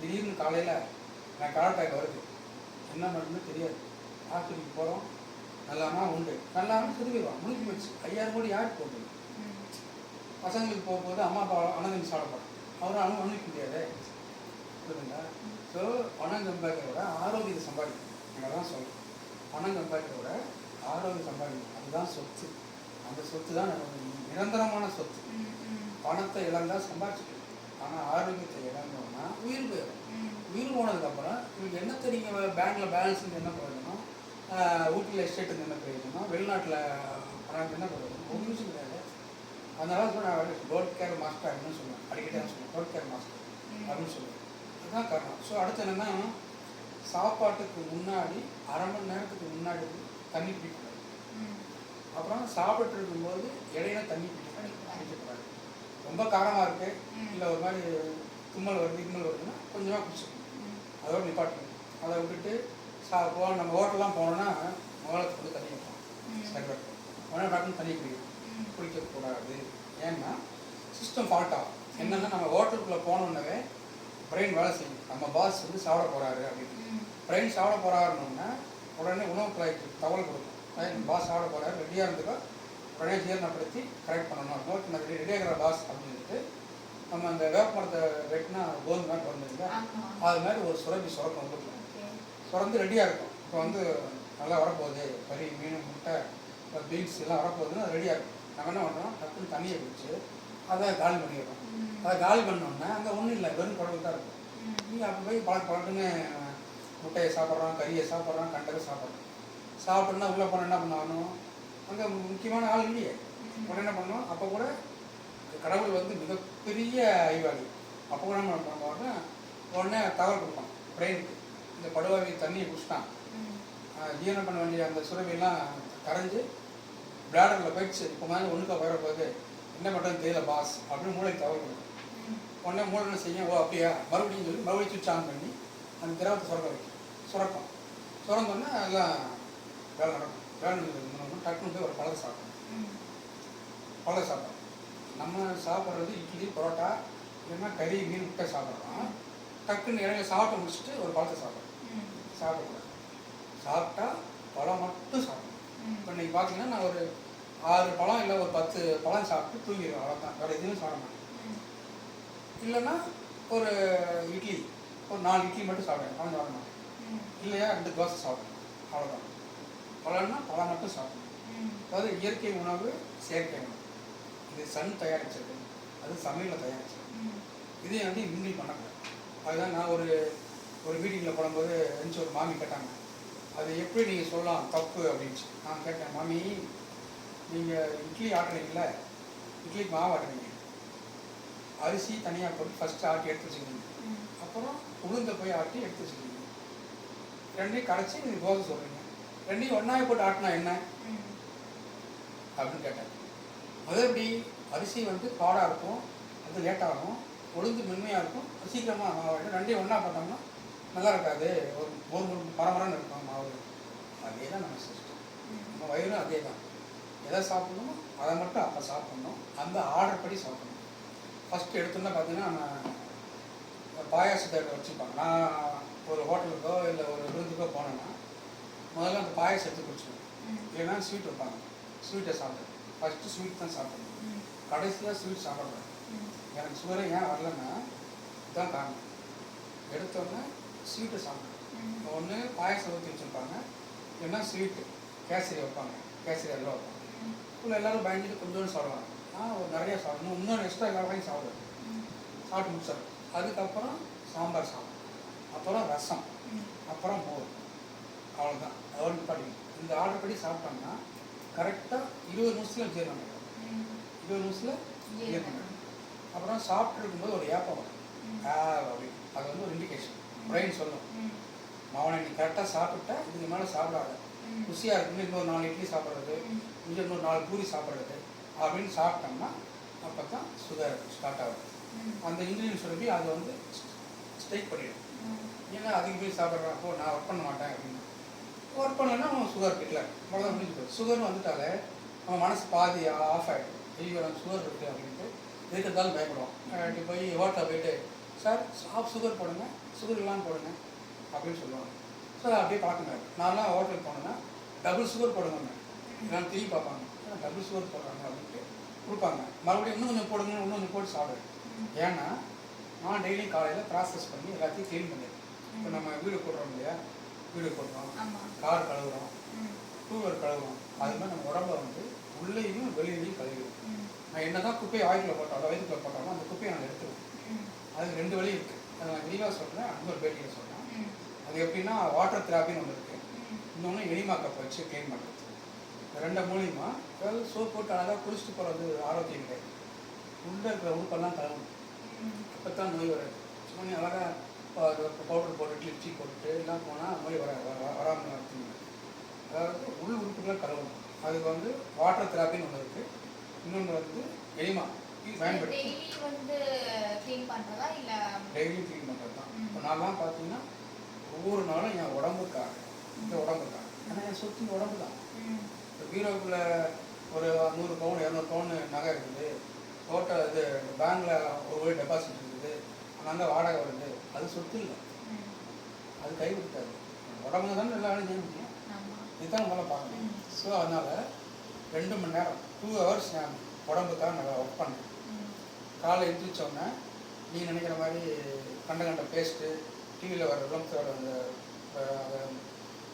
திடீர்னு காலையில் எனக்கு ஹார்ட் அட்டாக் வருது, என்ன பண்ணுன்னு தெரியாது. ஆஸ்பத்திரிக்கு போகிறோம், நல்லாமா உண்டு, நல்லாமல் திரும்பிடுவான், முடிஞ்சு போச்சு. 5000 கோடி யாருக்கு போகுது? பசங்களுக்கு போகும்போது அம்மா அப்பா அனந்தம் சாப்பிடப்படும், அவரும் அனுபவிக்க முடியாது. புரியுதுங்களா? ஸோ பணம் சம்பாதிக்கிறத விட ஆரோக்கியத்தை சம்பாதிக்கணும். நாங்கள் தான் சொல்கிறோம், பணம் சம்பாதிக்கிறத விட ஆரோக்கியம் சம்பாதிக்கணும். அதுதான் சொத்து. அந்த சொத்து தான் நிரந்தரமான சொத்து. பணத்தை இழந்தால் சம்பாதிச்சுக்கலாம், ஆனால் ஆரோக்கியத்தை இழந்தோம்னா உயிர் போயிடும். உயிர் போனதுக்கப்புறம் இவங்களுக்கு என்ன தெரியுங்க, பேங்க்கில் பேலன்ஸுக்கு என்ன பிரயோஜனம், ஊட்டியில் எஸ்டேட்டுக்கு என்ன பிரயோஜனம், வெளிநாட்டில் பணத்துக்கு என்ன பிரயோஜனம், ஒரு நிமிஷம் கிடையாது. அதனால நான் டோன்ட் கேர் மாஸ்டர் அப்படின்னு சொல்லுவேன், அடிக்கடி தான் சொல்லுவேன், டோன்ட் கேர் மாஸ்டர் அப்படின்னு சொல்லுவேன். அதுதான் காரணம். ஸோ அடுத்து என்னென்னா, சாப்பாட்டுக்கு முன்னாடி 1/2 மணி நேரத்துக்கு முன்னாடி தண்ணி குடிக்கக்கூடாது. அப்புறம் சாப்பிட்டு இருக்கும்போது இடையில தண்ணி குடிக்கக்கூடாது. ரொம்ப காரமாக இருக்குது, இல்லை ஒரு மாதிரி தும்மல் வருதுன்னா கொஞ்சமாக குடிச்சிக்கணும், அதோட நிப்பாட்டணும். அதை விட்டுட்டு நம்ம ஹோட்டல்லாம் போனோன்னா முதலத்துக்கு வந்து தண்ணி வைப்போம், சரி வைப்போம், உடனே டாக்டர் தண்ணி குடிக்கக்கூடாது. ஏன்னா சிஸ்டம் ஃபால்ட் ஆகும். என்னென்னா, நம்ம ஹோட்டலுக்குள்ளே போனோன்னே பிரெயின் வேலை செய்யும், நம்ம பாஸ் வந்து சாப்பிட போகிறாரு அப்படின்னு. பிரெயின் சாப்பிட போகிறாருன்னா உடனே உணவு குழாய்க்கு தகவல் கொடுக்கும், பாஸ் சாப்பிட போகிறாரு, ரெடியாக இருந்துக்கோ, உடனே ஜீரணப்படுத்தி கரெக்ட் பண்ணணும், நோட் பண்ண ரெடியாகிற பாஸ் அப்படின்ட்டு. நம்ம அந்த வேப்பமரத்தை வெட்டினா கோதுமை மாதிரி வந்துருங்க, அது மாதிரி ஒரு சுரக்கம் வந்துருக்கும், சுரந்து ரெடியாக இருக்கும். இப்போ வந்து நல்லா வரப்போகுது, கறி மீன் முட்டை பீன்ஸ் எல்லாம் வரப்போகுதுன்னா அது ரெடியாக இருக்கும். நம்ம என்ன பண்ணுறோம், டக்குன்னு தண்ணியை பிடிச்சி அதை காலி பண்ணிடுறோம். அதை காலி பண்ணோன்னா அங்கே ஒன்றும் இல்லை, வெறும் குழம்பு தான் இருக்கும். நீங்கள் அப்போ போய் பழக்கன்னு முட்டையை சாப்பிட்றோம், கறியை சாப்பிட்றோம், கண்டதை சாப்பிட்டோன்னா உள்ளே போனால் என்ன பண்ணணும், அங்கே முக்கியமான ஆள் இல்லையே. உடனே என்ன பண்ணணும், அப்போ கூட கடவுள் வந்து மிகப்பெரிய அறிவாளி. அப்போ கூட என்ன பண்ணுவாங்க, உடனே தகவல் கொடுப்பான் பிரெயினுக்கு, இந்த படுவாவி தண்ணியை குடிச்சிட்டான், ஜீரணம் பண்ண வேண்டிய அந்த சுரவியெல்லாம் கரைஞ்சி பிளாடரில் போயிடுச்சு, இப்போ மாதிரி ஒன்றுக்கா வரப்போகுது, என்ன பண்ணுறது தெரியல பாஸ் அப்படின்னு மூளைக்கு தகவல் கொடுக்கும். உடனே மூளை என்ன செய்யும், ஓ அப்படியா மறுபடியும் சொல்லி மறுபடியும் சுவிட்ச் ஆன் பண்ணி அந்த திரவத்தை சுரக்கும். சுரந்தோன்னா எல்லாம் வேலை நடக்கும். வேலை டக்குன்னு போய் ஒரு பழத்தை சாப்பிடணும். நம்ம சாப்பிட்றது இட்லி பரோட்டா இல்லைன்னா கறி மீன் முட்டை சாப்பிட்றோம். டக்குன்னு இடையில சாப்பிட்டு முடிச்சுட்டு ஒரு பழத்தை சாப்பிடக்கூடாது. சாப்பிட்டா பழம் மட்டும் சாப்பிடணும். இப்போ இன்றைக்கி பார்த்தீங்கன்னா நான் ஒரு 6 பழம் இல்லை ஒரு 10 பழம் சாப்பிட்டு தூங்கிடுவேன், அவ்வளோதான், வேறு எதுவுமே சாப்பிட மாட்டேன். இல்லைன்னா ஒரு இட்லி, ஒரு 4 இட்லி மட்டும் சாப்பிடுவேன், பழம் சாப்பிட மாட்டேன். இல்லையா 2 தோசை சாப்பிடுவேன், அவ்வளோதான். பழம்னா பழம் மட்டும் சாப்பிடணும். அதாவது இயற்கை உணவு, செயற்கை உணவு. இது சன் தயாரிச்சது, அது சமையலில் தயாரிச்சது. இதே வந்து மிங்கில் பண்ணக்கூடாது. அதுதான் நான் ஒரு மீட்டிங்கில் போடும்போது இருந்துச்சு, ஒரு மாமி கேட்டாங்க, அது எப்படி நீங்கள் சொல்லலாம் தப்பு அப்படின்ச்சு. நான் கேட்டேன், மாமி நீங்கள் இட்லி ஆட்டுறீங்கள, இட்லிக்கு மாவு ஆட்டுறீங்க, அரிசி தனியாக போட்டு ஃபஸ்ட்டு ஆட்டி எடுத்து வச்சுக்கிறீங்க, அப்புறம் உளுந்தை போய் ஆட்டி எடுத்து வச்சுக்கிறீங்க, ரெண்டையும் கரைச்சி நீங்கள் தோசை சொல்கிறீங்க, ரெண்டையும் ஒன்றாவே போட்டு ஆட்டினா என்ன அப்படின்னு கேட்டேன். அது எப்படி, அரிசி வந்து பாடாக இருக்கும், அது லேட்டாகும், உளுந்து மென்மையாக இருக்கும், சீக்கிரமாக மாவாயிடும், ரெண்டையும் ஒன்றா போட்டோம்னா நல்லா இருக்காது, ஒரு மரமரன்னு இருக்கும் மாவு. அதே தான் நம்ம சிஸ்டம், நம்ம வயிறும் அதே தான். எதை சாப்பிடணுமோ அதை மட்டும் அப்போ சாப்பிட்ணும், அந்த ஆர்டர் படி சாப்பிடணும். ஃபஸ்ட்டு எடுத்தோன்னா பார்த்தீங்கன்னா நான் பாயாசத்தை வச்சுருப்பாங்க. நான் ஒரு ஹோட்டலுக்கோ இல்லை ஒரு விருந்துக்கோ போனேன்னா முதல்ல அந்த பாயாசம் எடுத்து குடிச்சுடுவேன், இல்லைன்னா ஸ்வீட் வைப்பாங்க, ஸ்வீட்டை சாப்பிடுவேன். ஃபஸ்ட்டு ஸ்வீட் தான் சாப்பிடணும், கடைசியாக ஸ்வீட் சாப்பிட்றேன். எனக்கு சுகரை ஏன் வரலன்னா இதுதான் காரணம். எடுத்தோடனே ஸ்வீட்டை சாப்பிடுவேன். ஒன்று பாயாசம் ஊற்றி வச்சுருப்பாங்க, இல்லைன்னா ஸ்வீட்டு கேசரி வைப்பாங்க, கேசரி எல்லாம் வைப்பாங்க. ஸ்கூலில் எல்லோரும் பயந்துட்டு கொஞ்சோண்டு சாப்பிடுவாங்க, நான் ஒரு நிறையா சாப்பிடணும், இன்னொன்று எக்ஸ்ட்ரா எல்லாரும் சாப்பிடுவேன். சாப்பிட்டு முடிச்சிடுறேன். அதுக்கப்புறம் சாம்பார் சாப்பிடும், அப்புறம் ரசம், அப்புறம் மோர், அவ்வளோதான். அதோடு நிப்பாட்டிக்கணும். இந்த ஆர்டர் படி சாப்பிட்டோம்னா கரெக்டாக 20 நிமிஷத்தில் ஜீரணம் ஆகிடும். 20 நிமிஷத்தில் ஜீரணம் ஆகிடும். அப்புறம் சாப்பிட்டு இருக்கும்போது ஒரு ஏப்பம் வரும் அப்படின்னு. அது வந்து ஒரு இண்டிகேஷன். பிரெயின் சொல்லும், அவனை நீ கரெக்டாக சாப்பிட்டா இதுக்கு மேலே சாப்பிடாத, ருசியாக இருக்குன்னு இன்னொரு 4 இட்லி சாப்பிட்றது, இன்னொரு 4 பூரி சாப்பிட்றது அப்படின்னு சாப்பிட்டோம்னா அப்போ தான் சுகர் ஸ்டார்ட் ஆகுது. அந்த இன்சுலின் சுரப்பி அதை வந்து ஸ்ட்ரைக் பண்ணிடும். ஏன்னா அதுக்கு போய் சாப்பிட்றான், அப்போ நான் ஒர்க் பண்ண மாட்டேன் அப்படின்னு. ஒர்க் பண்ணலன்னா அவன் சுகர் கிட்டல முதல்ல முடிஞ்சு போகுது. சுகர்னு வந்துட்டாலே அவன் மனசு பாதி ஆஃப் ஆகிடும். ஐயோ எனக்கு சுகர் இருக்குது அப்படின்ட்டு இருக்கிறதாலும் பயப்படுவான். இப்படி போய் ஹோட்டலில் போயிட்டு சார் சாஃப்ட் சுகர் போடுங்க, சுகர் இல்லாமல் போடுங்க அப்படின்னு சொல்லுவாங்க. ஸோ அதை அப்படியே பார்க்கணும். நான்லாம் ஹோட்டலுக்கு போனேன்னா டபுள் சுகர் போடுங்க, நான் திரும்பி பார்ப்பாங்க, ஏன்னா டபுள் சுகர் போடுறாங்க அப்படின்ட்டு கொடுப்பாங்க. மறுபடியும் இன்னும் கொஞ்சம் போடுங்க, இன்னும் கொஞ்சம் போட்டு சாப்பிடுவேன். ஏன்னா நான் டெய்லியும் காலையில் ப்ராசஸ் பண்ணி எல்லாத்தையும் க்ளீன் பண்ணிடுவேன். இப்போ நம்ம வீடு போடுறோம் இல்லையா, வீடு போடுறோம், கார் கழுவுறோம், டூவீலர் கழுவுறோம், அது மாதிரி நம்ம உடம்புல வந்து உள்ளேயும் வெளியிலையும் கழுவிடும். நான் என்ன தான் குப்பையை ஆயுக்கில் போட்டாலும் வயிற்றுக்குள்ள போட்டாலும் அந்த குப்பையை நான் எடுத்துருவேன். அதுக்கு 2 வழி இருக்குது. அதை நான் விரிவாக சொல்கிறேன், இன்னொரு பேட்டியில் சொல்கிறேன். அது எப்படின்னா வாட்டர் தெராப்பின்னு ஒன்று இருக்குது, இன்னொன்று எனிமா கப் வச்சு க்ளீன் பண்ணுறது. இந்த 2 மூலியமாக, அதாவது சோப் போட்டு அழகாக குளிச்சுட்டு போகிறது ஆரோக்கியம் கிடையாது. உள்ளே இருக்கிற உறுப்பெல்லாம் கழுவணும், அப்போ தான் நோய் வராது. சும்மா நீ அழகாக பவுடர் போட்டுட்டு லிப்ஸ்டிக் போட்டுட்டு எல்லாம் போனால் நோய் வராமல் இருக்குங்க. அதாவது உள் உறுப்புகளை கழுவணும். அதுக்கு வந்து வாட்டர் தெராப்பின்னு ஒன்று இருக்குது, இன்னொன்று வந்து எனிமா பயன்படுத்தி டெய்லியும் க்ளீன் பண்ணுறது தான். இப்போ நான்லாம் பார்த்தீங்கன்னா ஒவ்வொரு நாளும் என் உடம்புக்காக, இந்த உடம்புக்காக, ஏன்னா என் சொத்து உடம்பு தான். இப்போ பீரோக்குள்ளே ஒரு 100 பவுன் 200 பவுன் நகை இருக்குது, ஹோட்டல் இது பேங்க்கில் ஒரு கோடி டெபாசிட் இருக்குது, அங்கே வாடகை வருது, அது சொத்து இல்லை, அது கை கொடுத்தாது. உடம்புங்க தானே எல்லா வேலையும் செய்ய முடியும், இதுதான் நல்லா பார்க்கணும். ஸோ அதனால் 2 மணி நேரம் 2 ஹவர்ஸ் நான் உடம்புக்காக நான் ஒர்க் பண்ணேன். காலை எழுந்திரிச்சோன்னே நீங்கள் நினைக்கிற மாதிரி கண்ட பேஸ்ட்டு, டிவியில் வர விளம்பரத்தோட அந்த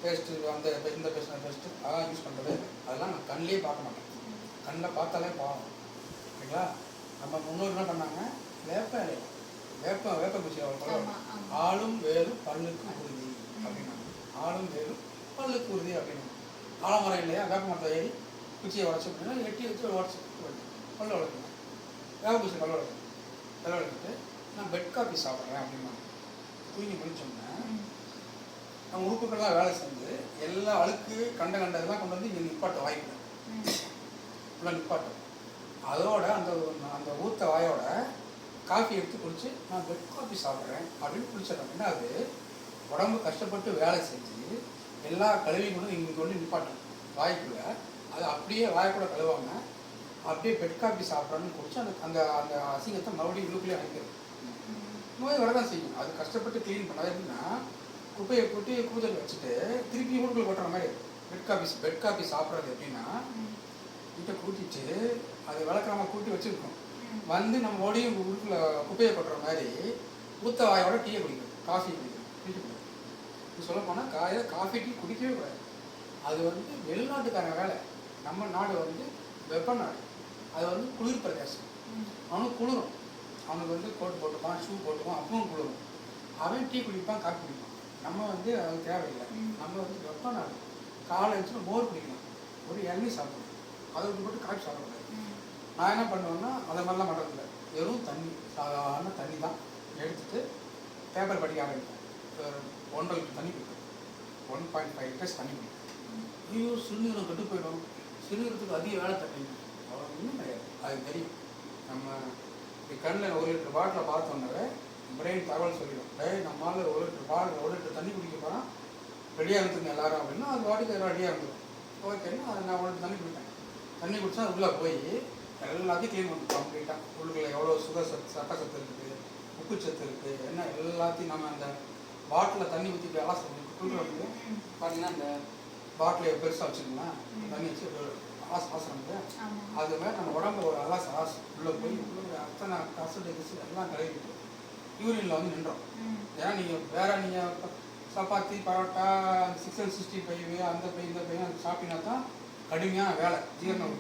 பேஸ்ட்டு, அந்த இந்த பேஸ்ட் பேஸ்ட்டு அதெல்லாம் யூஸ் பண்ணுறது, அதெல்லாம் நான் கண்ணிலே பார்க்க மாட்டேன். கண்ணில் பார்த்தாலே பாவம், ஓகேங்களா? நம்ம முன்னோர் என்ன பண்ணாங்க, வேப்ப குச்சியை வளர்க்கலாம், ஆளும் வேலும் பல்லுக்கு உறுதி அப்படின்னாங்க. ஆளும் வேலும் பல்லுக்கு உறுதி அப்படின்னாங்க. ஆலமரம் இல்லையா, வேப்ப மரத்தை ஏறி குச்சியை உடச்சி அப்படின்னா எட்டி வச்சு உடச்சி பல்லு வளர்க்கணும். வேப்ப குச்சி பல்லு வளர்க்கணும். பல்லு வளர்த்துட்டு நான் பெட் காஃபி சாப்பிட்றேன் அப்படின்னா தூங்கி முடிச்சோம்னா நம்ம உறுப்புகள்லாம் வேலை செஞ்சு எல்லா அழுக்கு கண்டதெல்லாம் கொண்டு வந்து இங்கே நிப்பாட்ட வாய்ப்பு ஃபுல்லாக நிப்பாட்டும். அதோட அந்த ஊற்ற வாயோட காஃபி எடுத்து குடிச்சு நான் பெட் காஃபி சாப்பிட்றேன் அப்படின்னு குடிச்சிடறேன். அப்படின்னா அது உடம்பு கஷ்டப்பட்டு வேலை செஞ்சு எல்லா கழுவியும் கொண்டு இங்கே கொண்டு நிப்பாட்டும் வாய்க்குள்ள. அது அப்படியே வாய்க்கூட கழுவாமல் அப்படியே பெட் காஃபி சாப்பிட்றேன்னு குடிச்சு அந்த அந்த அசிங்கத்தை மறுபடியும் உள்ளுக்குள்ளேயே அனுப்பிடும். நோய் வரதான் செய்யும். அது கஷ்டப்பட்டு க்ளீன் பண்ணாது. எப்படின்னா குப்பையை போட்டு கூதல் வச்சுட்டு திருப்பி ஊருக்குள்ள கொட்டுற மாதிரி பெட் காஃபி சாப்பிட்றது எப்படின்னா வீட்டை கூட்டிட்டு அதை விளக்காம கூட்டி வச்சுருக்கோம், வந்து நம்ம ஓடியும் ஊருக்குள்ள குப்பையை கொட்டுற மாதிரி ஊத்த வாயோட டீயை குடிக்கணும், காஃபி குடிக்கணும், டீ குடிக்கணும். இது சொல்ல போனால் காலையில் காஃபி டீ குடிக்கவே கூடாது. அது வந்து வெளிநாட்டுக்கான வேலை. நம்ம நாடு வந்து வெப்ப நாடு, அது வந்து குளிர் பிரதேசம். அவனுக்கு குளிரும், அவனுக்கு வந்து கோட் போட்டுப்பான், ஷூ போட்டுப்பான், அப்பவும் குளிரும். அவன் டீ குடிப்பான், காஃபி குடிப்பான். நம்ம வந்து அது தேவையில்லை. நம்ம வந்து வெப்ப நாடு. காலை வச்சுட்டு மோர் குடிக்கலாம், ஒரு இளநீ சாப்பிடணும், அதை விட்டு போட்டு காஃபி சாப்பிடக்கூடாது. நான் என்ன பண்ணுவேன்னா அதை மாதிரிலாம் பண்ணுறதில்ல, வெறும் தண்ணி, சாதாரண தண்ணி தான் எடுத்துகிட்டு பேப்பர் படிக்க ஆரம்பிப்பேன். 1.5 லிட்டர் தண்ணி குடிப்பேன், 1.5 லிட்டர்ஸ் தண்ணி குடிப்பேன். ஐயோ சிறுநீரம் கெட்டு போயிடும், சிறுநீரத்துக்கு அதிக வேலை தண்ணி அவ்வளோ இன்னும் கிடையாது. அது தெரியும். நம்ம கண்ணில் 1 லிட்டர் பாட்டில் பார்த்தோன்னே பிரெயின் தகவல் சொல்லிடும், நம்மளால் 1 லிட்டர் பாட்டில் 1 லிட்டர் தண்ணி குடிக்க போகிறோம், ரெடியாக இருந்துங்க எல்லாரும் அப்படின்னா அது பாட்டுக்கு ரெடியாக இருந்துடும். ஓகேன்னா அதை நான் 1 லிட்டர் தண்ணி குடிப்பேன். தண்ணி குடித்தா அது உள்ளே போய் எல்லாத்தையும் க்ளீன் பண்ணுறோம் கம்ப்ளீட்டாக. உள்ளுக்குள்ள எவ்வளோ சுகர் சத்து, சட்ட சத்து இருக்குது, உப்பு சத்து இருக்குது, என்ன எல்லாத்தையும் நம்ம அந்த பாட்டிலில் தண்ணி ஊற்றிட்டு எல்லாம் குளிர்றது பார்த்தீங்கன்னா அந்த பாட்டிலை பெருசாக வச்சுக்கலாம், தண்ணி வச்சு ஆசனம் அது மாதிரி நம்ம உடம்பு ஒரு ஆசை உள்ளே போய் உள்ள அத்தனை கசடு கிசு எல்லாம் கழுவிட்டு யூரினில் வந்து நின்றோம். ஏன்னா நீங்கள் வேறு நீங்கள் சப்பாத்தி பரோட்டா 665 அந்த பை இந்த பை அந்த சாப்பிட்டீங்கன்னா தான் கடுமையான வேலை ஜீரணம்.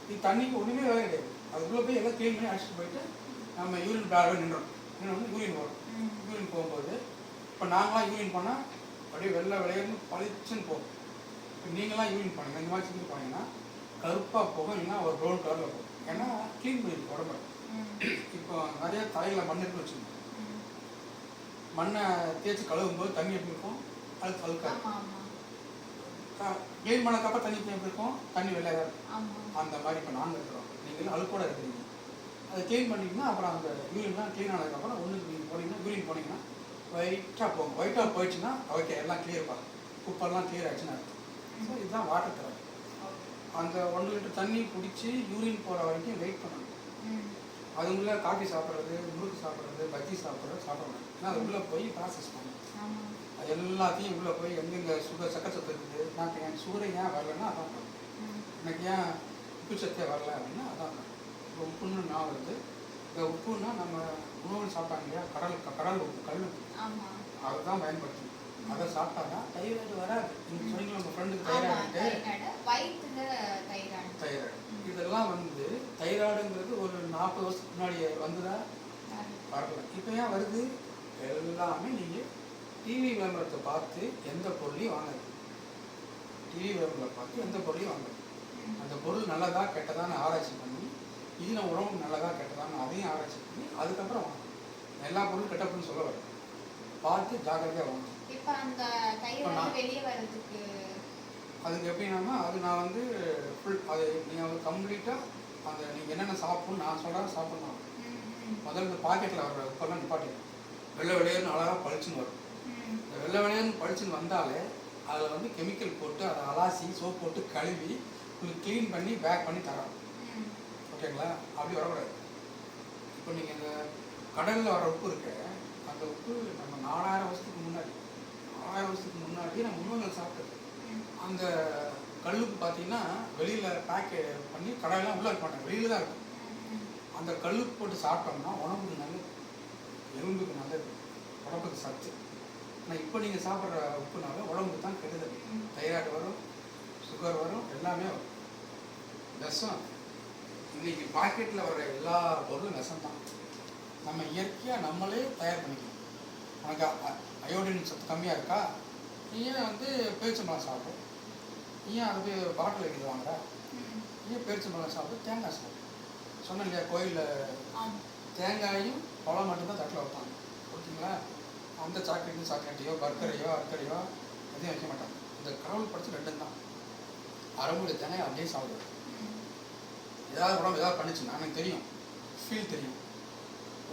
இது தண்ணிக்கு ஒன்றுமே வேலை கிடையாது. அதுக்குள்ளே போய் எல்லாம் க்ளீன் பண்ணி அடிச்சுட்டு போயிட்டு நம்ம யூரின் பேராகவே நின்றோம். இன்னொன்று யூரின் வரும். யூரின் போகும்போது இப்போ நாங்களாம் யூரின் பண்ணால் அப்படியே வெள்ளை விளையாடுன்னு பளிச்சுன்னு போகும். இப்போ நீங்களாம் யூரின் பண்ணுங்க, இந்த மாதிரி செஞ்சு போனீங்கன்னா கருப்பாக போகும், இல்லைன்னா ஒரு ப்ரௌன் கலரில் போகும். ஏன்னா க்ளீன் பண்ணிருக்கு உடம்பு. இப்போ நிறைய தலையில் மண் இருக்குன்னு வச்சுக்கோங்க. ம். மண்ணை தேய்ச்சி கழுவும் போது தண்ணி எப்படி இருக்கும்? அழுக்கு அழுக்காது. ஆமா ஆமா க்ளீன் பண்ணக்கப்புறம் தண்ணி எப்படி இருக்கும்? தண்ணி வெள்ளையாக இருக்கும். ஆமா அந்த மாதிரி இப்போ நாங்கள் இருக்கிறோம். நீங்கள் அழுக்கோட இருக்கிறீங்க. அதை க்ளீன் பண்ணிங்கன்னா அப்புறம் அந்த யூரின்லாம் க்ளீன் ஆனதுக்கப்புறம் ஒன்றுக்கு நீங்கள் போனீங்கன்னா யூரின் போனீங்கன்னா ஒயிட்டாக போகும். ஒயிட்டாக போயிடுச்சுன்னா ஓகே எல்லாம் கிளியர் பார்க்கும். குப்பெல்லாம் கிளியர் ஆகிடுச்சுன்னு அர்த்தம். ஸோ இதுதான் வாட்டர் தெரப்பி. அந்த 1 லிட்டர் தண்ணி குடித்து யூரின் போகிற வரைக்கும் வெயிட் பண்ணணும். ம். அதுக்குள்ளே காஃபி சாப்பிட்றது, முறுக்கு சாப்பிட்றது, பஜ்ஜி சாப்பிட்றது சாப்பிடணும். ஏன்னா அது உள்ளே போய் ப்ராசஸ் பண்ணணும். ஆமா அது எல்லாத்தையும் உள்ளே போய் எங்கெங்கே சுகர் சக்கரை இருக்குது, நான் என் சுகரை ஏன் வரலன்னா அதான் பண்ணணும். ம். எனக்கு ஏன் உப்பு சத்தே வரல அப்படின்னா அதான் பண்ணணும். இப்போ உப்புன்னு நான் வருது. இந்த உப்புன்னா நம்ம உணவு சாப்பிட்டாங்க இல்லையா, கடல் உப்பு, கல் உப்பு, ஆமா அதை தான் பயன்படுத்தணும். அதை சாப்பிட்டாங்க தைராய்டு வராது. நீங்கள் சொன்னீங்களா உங்கள் ஃப்ரெண்டுக்கு ஆமா தைராய்டு தைராய்டு வயித்துல தைராய்டு தைராய்டு இதெல்லாம் வந்து தைராய்டுங்கிறது ஒரு 40 வருஷத்துக்கு முன்னாடி வந்துதா வரல. இப்போ ஏன் வருது? எல்லாமே நீங்கள் டிவி விளம்பரத்தை பார்த்து எந்த பொருளையும் வாங்குது. டிவி விளம்பரத்தை பார்த்து எந்த பொருளையும் வாங்குது. அந்த பொருள் நல்லதா கெட்டதான்னு ஆராய்ச்சி பண்ணி இது நம்ம உடம்புக்கு நல்லதா கெட்டதான்னு அதையும் ஆராய்ச்சி பண்ணி அதுக்கப்புறம் வாங்கணும். எல்லா பொருளும் கெட்ட பொருள்னு சொல்ல வரும். பார்த்து ஜாக்கிரதையாக வாங்கணும். இப்போ அந்த தைராய்டு வெளியே வர்றதுக்கு அதுக்கு எப்படின்னா அது நான் வந்து ஃபுல் அது நீங்கள் வந்து கம்ப்ளீட்டாக அந்த நீங்கள் என்னென்ன சாப்பிட்ணும் நான் சொல்கிறேன் சாப்பிட்ணும். முதல்ல இந்த பாக்கெட்டில் வர்ற உப்பெல்லாம் நிப்பாட்டிடும். வெள்ளை வெளியேன்னு அழகாக பளிச்சுன்னு வரும். இந்த வெள்ளை வெளியேன்னு பளிச்சுன்னு வந்தாலே அதில் வந்து கெமிக்கல் போட்டு அதை அலாசி சோப் போட்டு கழுவி உங்களுக்கு க்ளீன் பண்ணி பேக் பண்ணி தரோம். ஓகேங்களா? அப்படி வரக்கூடாது. இப்போ நீங்கள் இந்த கடலில் வர உப்பு இருக்கு, அந்த உப்பு நம்ம 4000 வருஷத்துக்கு முன்னாடி நம்ம முன்னோர்கள் சாப்பிட்டது. அந்த கல்லுப்பு பார்த்தீங்கன்னா வெளியில் பேக் பண்ணி கடையெல்லாம் உள்ளே இருக்க மாட்டாங்க, வெளியில் தான் இருக்கும். அந்த கல்லுப்பு போட்டு சாப்பிட்டோம்னா உடம்புக்கு நல்லது, எலும்புக்கு நல்லது, உடம்புக்கு சத்து. ஆனால் இப்போ நீங்கள் சாப்பிட்ற உப்புனால உடம்புக்கு தான் கெடுதல். தைராய்டு வரும், சுகர் வரும், எல்லாமே வரும். விஷம். இன்றைக்கி பாக்கெட்டில் வர்ற எல்லா பொருளும் விஷம் தான். நம்ம இயற்கையாக நம்மளே தயார் பண்ணிக்கணும். உனக்கு அயோடின் சத்து கம்மியாக இருக்கா, நீ ஏன் வந்து பேரிச்சம்பழம் சாப்பிடும், நீ ஏன் அதை போய் பாட்டில் வைக்கிறது வாங்குற, ஏன் பேரிச்சம்பழம் சாப்பிட்டு தேங்காய் சாப்பிடும். சொன்னேன் இல்லையா, கோயிலில் தேங்காயும் பழம் மட்டும்தான் தட்டில் வைப்பாங்க. ஓகேங்களா? அந்த சாக்லேட்டையோ பர்கரையோ அர்க்கரையோ எதையும் வைக்க மாட்டாங்க. இந்த கடவுள் படித்து 2 தான். அரைமுடி தேங்காய் அப்படியே சாப்பிடுவேன். ஏதாவது உடம்பு ஏதாவது பண்ணுச்சுன்னா எனக்கு தெரியும், ஃபீல் தெரியும்.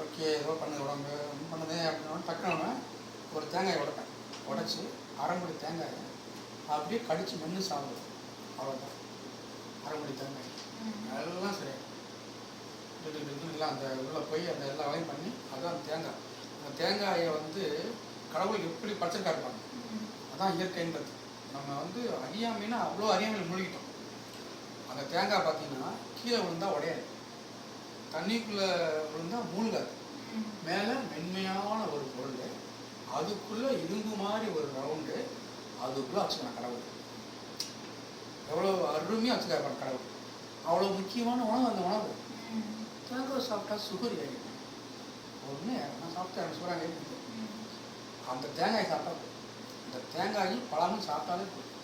ஓகே ஏதோ பண்ணுது உடம்பு பண்ணுதே அப்படின்னா டக்குனு ஒரு தேங்காயை உடைச்சி அரைமுடி தேங்காயை அப்படியே கடித்து மென்று சாப்பிடுவேன். அவ்வளோதான் அரைமுடி தேங்காய். எல்லாம் சரி இல்லை அந்த உள்ளே போய் அந்த எல்லா வேலையும் பண்ணி அதுதான் தேங்காய். அந்த தேங்காயை வந்து கடவுள் எப்படி பச்சைக்கா இருப்பாங்க, அதான் இயற்கைன்றது. நம்ம வந்து அறியாமைன்னா அவ்வளோ அறியாமையில் மூழ்கிட்டோம். அந்த தேங்காய் பார்த்தீங்கன்னா கீழே விழுந்தால் உடையாது, தண்ணிக்குள்ளே விழுந்தால் மூழ்காது. மேலே மென்மையான ஒரு பொருள், அதுக்குள்ளே இரும்பு மாதிரி ஒரு ரவுண்டு, அதுக்குள்ளே வச்சுக்கலாம் கடவுள். எவ்வளோ அருமையாக வச்சுக்காப்பாங்க கடவுள். அவ்வளோ முக்கியமான உணவு அந்த உணவு. தேங்காய் சாப்பிட்டா சுகர் ஏறிடும். ஒன்று நான் சாப்பிட்டேன், எனக்கு சுகராக ஏறிடுது. அந்த தேங்காய் சாப்பிட்டா இந்த தேங்காயும் பழமும் சாப்பிட்டாலே போதும்.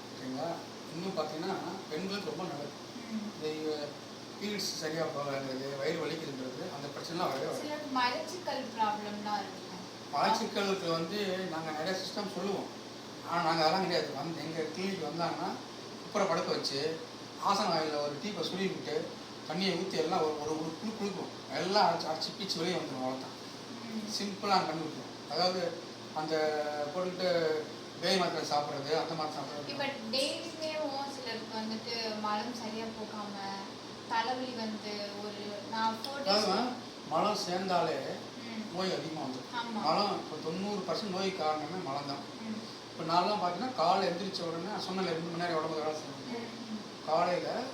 ஓகேங்களா? இன்னும் பார்த்தீங்கன்னா பெண்களுக்கு ரொம்ப நல்லது. இந்த பீரியட்ஸ் சரியாக போகிறது, வயிறு வலிக்குதுன்றது, அந்த பிரச்சனைலாம் வரவே வரும். மலச்சிக்கல் ப்ராப்ளம்லாம் இருக்குங்க. மலச்சிக்கலுக்கு வந்து நாங்கள் நிறைய சிஸ்டம் சொல்லுவோம். ஆனால் நாங்கள் அதெல்லாம் கிடையாது. வந்து எங்கள் கிளினிக் வந்தாங்கன்னா குப்புற படுக்க வச்சு ஆசன ஆயில் ஒரு டீப்பை சுருவிட்டு தண்ணியை ஊற்றி எல்லாம் ஒரு குளிக்கும், எல்லாம் அடிச்சு பீச்சு வெளியே வந்துடும். அவ்வளோதான், சிம்பிளாக கண்டுபிடிக்கும். அதாவது அந்த போட்டுக்கிட்டு பேய் மாத்திரை சாப்பிட்றது, அந்த மாதிரி சாப்பிட்றது. இப்போ டெய்லியுமே சிலருக்கு வந்துட்டு மலம் சரியாக போகாம தலைவலி வந்து ஒரு நான் 4 days மலம் சேர்ந்தாலே நோய் அதிகமாக வந்துடும். மலம் இப்போ 90% நோய் காரணமே மலம் தான். இப்போ நான்லாம் பார்த்தீங்கன்னா காலை எந்திரிச்ச உடனே சொன்னல 2 மணி நேரம் உடம்பு வேலை செய்யணும். காலையில்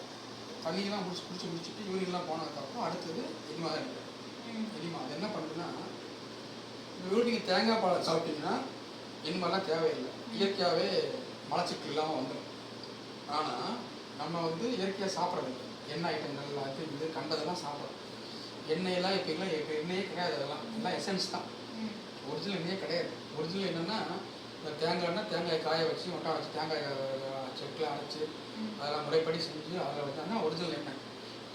தண்ணியெல்லாம் முடிச்சுட்டு யூரின்லாம் போனதுக்கப்புறம் அடுத்தது எலிமா தான் இருக்குது. எலிமா அது என்ன பண்ணுதுன்னா, நீங்கள் தேங்காய் பாலை சாப்பிட்டீங்கன்னா எலிமாலாம் தேவையில்லை, இயற்கையாகவே மலச்சிக்கல் இல்லாமல் வந்துடும். ஆனால் நம்ம வந்து இயற்கையாக சாப்பிட்றது எண்ணெய் ஐட்டங்கள் அது இது கண்டதெல்லாம் சாப்பிட்றோம். எண்ணெயெல்லாம் இப்போ எண்ணெயே கிடையாது, அதெல்லாம் எல்லாம் எசன்ஸ் தான், ஒரிஜினல் எண்ணெயே கிடையாது. ஒரிஜினல் என்னென்னா இந்த தேங்காய்னா தேங்காயை காய வச்சு ஒட்டா வச்சு தேங்காய் செக்கில் அரைச்சி அதெல்லாம் முறைப்படி செஞ்சு அதில் வச்சாங்கன்னா ஒரிஜினல் எண்ணெய்.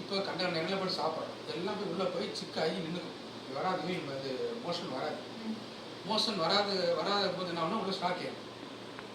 இப்போ கண்ட எண்ணெயில் போட்டு சாப்பிட்றோம். எல்லாம் போய் உள்ளே போய் சிக்காகி நின்றுக்கும். இது வராது, இது மோஷன் வராது. ம். மோஷன் வராத போது என்ன ஆகும்னா உள்ள ஸ்டாக் ஆகும்.